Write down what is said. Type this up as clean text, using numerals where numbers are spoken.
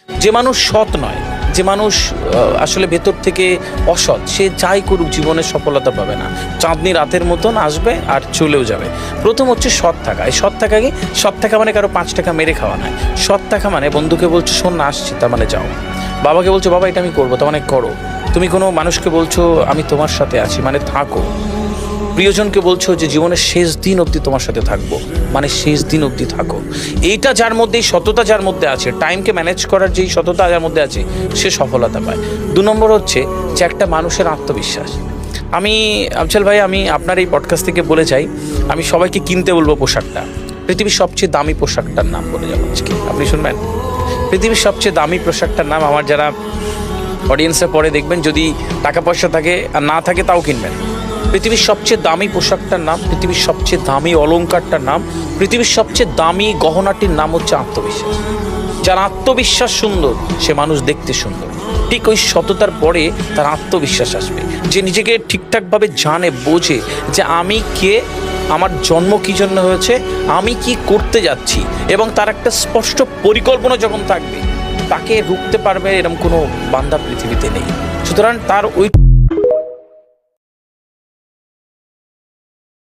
যে মানুষ সৎ নয়, যে মানুষ আসলে ভেতর থেকে অসৎ, সে যাই করুক জীবনে সফলতা পাবে না। চাঁদনি রাতের মতন আসবে আর চলেও যাবে। প্রথম হচ্ছে সৎ থাকা। এই সৎ থাকা কি? সৎ থাকা মানে কারো 5 টাকা মেরে খাওয়া নয়। সৎ থাকা মানে বন্ধুকে বলছো শোন না আসছি, তার মানে যাও। বাবাকে বলছো বাবা এটা আমি করবো, তার মানে করো। তুমি কোনো মানুষকে বলছো আমি তোমার সাথে আছি, মানে থাকো। প্রিয়জনকে বলছো যে জীবনের শেষ দিন অবধি তোমার সাথে থাকবো, মানে শেষ দিন অবধি থাকো। এইটা যার মধ্যে, এই সততা যার মধ্যে আছে, টাইমকে ম্যানেজ করার যেই সততা যার মধ্যে আছে, সে সফলতা পায়। 2 নম্বর হচ্ছে যে একটা মানুষের আত্মবিশ্বাস। আমি আফজাল ভাই, আমি আপনার এই পডকাস্ট থেকে বলে চাই, আমি সবাইকে কিনতে বলবো পোশাকটা। পৃথিবীর সবচেয়ে দামি পোশাকটার নাম বলে যাবো আজকে, আপনি শুনবেন। পৃথিবীর সবচেয়ে দামি পোশাকটার নাম, আমার যারা অডিয়েন্সে পরে দেখবেন, যদি টাকা পয়সা থাকে আর না থাকে তাও কিনবেন। পৃথিবীর সবচেয়ে দামি পোশাকটার নাম, পৃথিবীর সবচেয়ে দামি অলংকারটার নাম, পৃথিবীর সবচেয়ে দামি গহনাটির নাম হচ্ছে আত্মবিশ্বাস। যার আত্মবিশ্বাস সুন্দর, সে মানুষ দেখতে সুন্দর। ঠিক ওই সততার পরে তার আত্মবিশ্বাস আসবে, যে নিজেকে ঠিকঠাকভাবে জানে, বোঝে যে আমি কে, আমার জন্ম কী জন্য হয়েছে, আমি কি করতে যাচ্ছি, এবং তার একটা স্পষ্ট পরিকল্পনা যখন থাকবে, তাকে রুখতে পারবে এরকম কোনো বান্দা পৃথিবীতে নেই। সুতরাং তার ওই